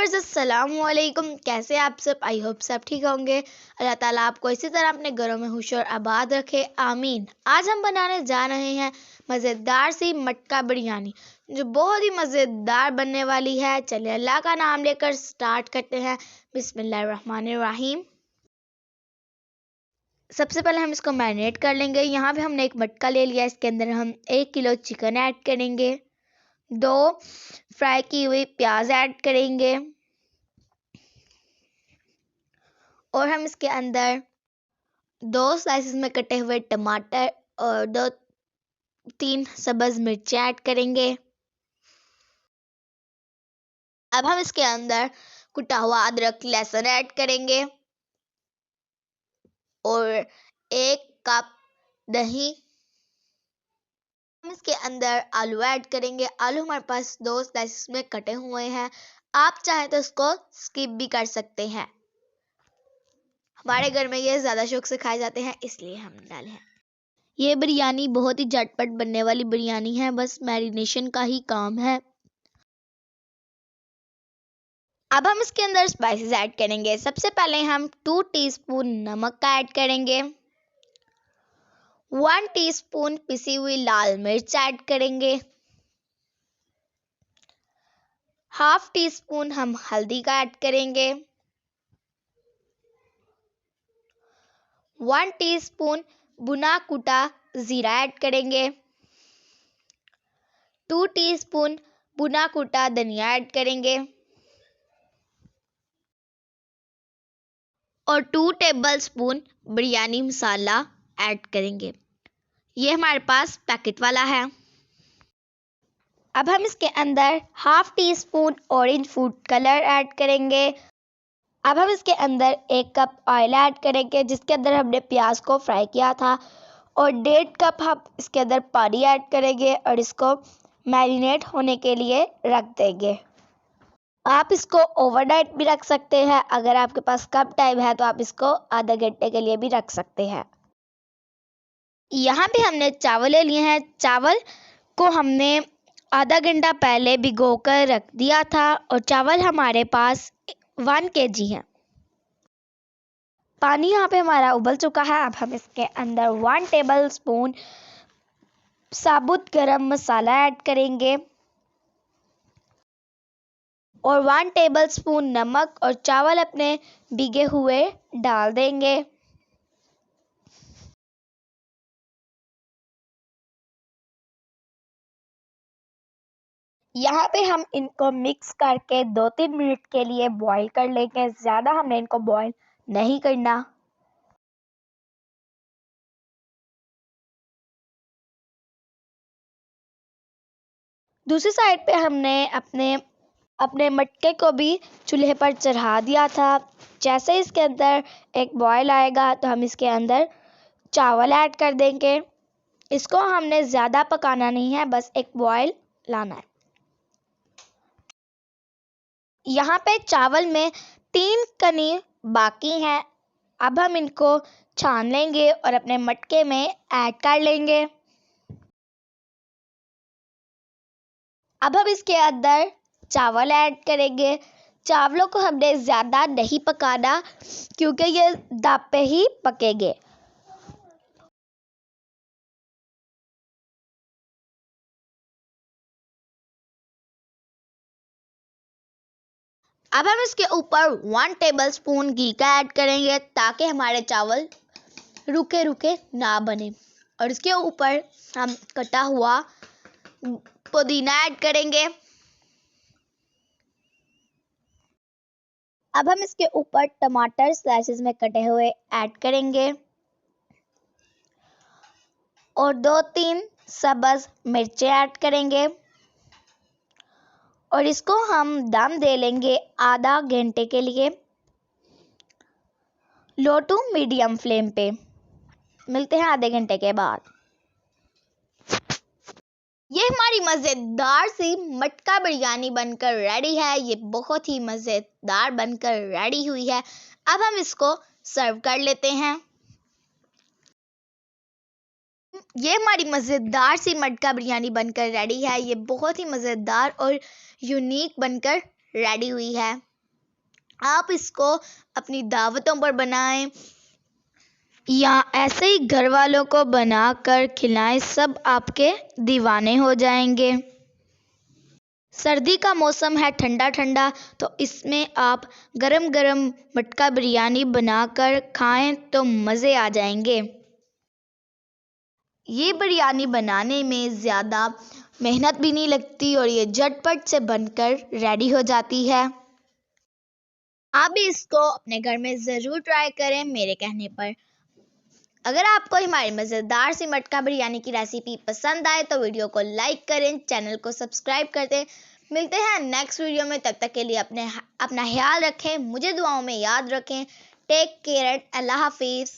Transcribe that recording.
Viewers अस्सलाम वालेकुम। कैसे आप सब? आई होप सब ठीक होंगे। अल्लाह ताला आपको इसी तरह अपने घरों में खुश और आबाद रखे, आमीन। आज हम बनाने जा रहे हैं मज़ेदार सी मटका बिरयानी, जो बहुत ही मज़ेदार बनने वाली है। चलिए अल्लाह का नाम लेकर स्टार्ट करते हैं। बिस्मिल्लाहिर्रहमानिर्रहीम। सबसे पहले हम इसको मैरिनेट कर लेंगे। यहाँ पे हमने एक मटका ले लिया, इसके अंदर हम 1 किलो चिकन ऐड करेंगे, 2 फ्राई की हुई प्याज ऐड करेंगे और हम इसके अंदर 2 स्लाइसेस में कटे हुए टमाटर और 2-3 सब्ज़ मिर्चें ऐड करेंगे। अब हम इसके अंदर कुटा हुआ अदरक लहसुन ऐड करेंगे और 1 कप दही। हम इसके अंदर आलू ऐड करेंगे। आलू हमारे पास 2 स्लाइसेस में कटे हुए हैं, आप चाहें तो इसको स्किप भी कर सकते हैं। हमारे घर में ये ज़्यादा शौक से खाए जाते हैं, इसलिए हम डाले हैं। ये बिरयानी बहुत ही झटपट बनने वाली बिरयानी है, बस मैरिनेशन का ही काम है। अब हम इसके अंदर स्पाइसेस ऐड करेंगे। सबसे पहले हम 2 टीस्पून नमक का ऐड करेंगे, 1 टीस्पून पिसी हुई लाल मिर्च ऐड करेंगे, हाफ टीस्पून हम हल्दी का ऐड करेंगे, 1 टीस्पून भुना कुटा जीरा ऐड करेंगे, 2 टीस्पून भुना कुटा धनिया ऐड करेंगे और 2 टेबलस्पून बिरयानी मसाला ऐड करेंगे। ये हमारे पास पैकेट वाला है। अब हम इसके अंदर half tea spoon orange food colour add करेंगे। अब हम इसके अंदर 1 कप ऑयल ऐड करेंगे, जिसके अंदर हमने प्याज को फ्राई किया था, और 1.5 कप हम इसके अंदर पानी ऐड करेंगे और इसको मैरिनेट होने के लिए रख देंगे। आप इसको ओवरनाइट भी रख सकते हैं। अगर आपके पास कम टाइम है तो आप इसको आधा घंटे के लिए भी रख सकते हैं। यहाँ पे हमने चावल ले लिए हैं। चावल को हमने आधा घंटा पहले भिगोकर रख दिया था और चावल हमारे पास 1 kg है। पानी यहाँ पे हमारा उबल चुका है। अब हम इसके अंदर 1 टेबलस्पून साबुत गरम मसाला ऐड करेंगे और 1 टेबलस्पून नमक और चावल अपने भीगे हुए डाल देंगे। यहाँ पे हम इनको मिक्स करके 2-3 मिनट के लिए बॉईल कर लेंगे। ज़्यादा हमने इनको बॉईल नहीं करना। दूसरी साइड पे हमने अपने मटके को भी चूल्हे पर चढ़ा दिया था। जैसे इसके अंदर एक बॉईल आएगा तो हम इसके अंदर चावल ऐड कर देंगे। इसको हमने ज़्यादा पकाना नहीं है, बस एक बॉईल लाना है। यहाँ पे चावल में 3 कनी बाकी हैं। अब हम इनको छान लेंगे और अपने मटके में ऐड कर लेंगे। अब हम इसके अंदर चावल ऐड करेंगे। चावलों को हमने ज़्यादा नहीं पकाना, क्योंकि ये दाब पे ही पकेंगे। अब हम इसके ऊपर 1 टेबलस्पून घी का ऐड करेंगे, ताकि हमारे चावल रुके रुके ना बने। और इसके ऊपर हम कटा हुआ पुदीना ऐड करेंगे। अब हम इसके ऊपर टमाटर स्लाइसेस में कटे हुए ऐड करेंगे और 2-3 सब्ज़ मिर्चें ऐड करेंगे और इसको हम दम दे लेंगे आधा घंटे के लिए, लो टू मीडियम फ्लेम पे। मिलते हैं आधे घंटे के बाद। ये हमारी मज़ेदार सी मटका बिरयानी बनकर रेडी है। ये बहुत ही मज़ेदार बनकर रेडी हुई है। अब हम इसको सर्व कर लेते हैं। ये हमारी मज़ेदार सी मटका बिरयानी बनकर रेडी है। ये बहुत ही मज़ेदार और यूनिक बनकर रेडी हुई है। आप इसको अपनी दावतों पर बनाएं या ऐसे ही घर वालों को बनाकर खिलाएं, सब आपके दीवाने हो जाएंगे। सर्दी का मौसम है ठंडा ठंडा, तो इसमें आप गरम गरम मटका बिरयानी बनाकर खाएं तो मज़े आ जाएंगे। ये बिरयानी बनाने में ज़्यादा मेहनत भी नहीं लगती और ये झटपट से बनकर रेडी हो जाती है। आप भी इसको अपने घर में ज़रूर ट्राई करें मेरे कहने पर। अगर आपको हमारी मज़ेदार सी मटका बिरयानी की रेसिपी पसंद आए तो वीडियो को लाइक करें, चैनल को सब्सक्राइब कर दें। मिलते हैं नेक्स्ट वीडियो में, तब तक के लिए अपना ख्याल रखें, मुझे दुआओं में याद रखें। टेक केयर, अल्लाह हाफिज़।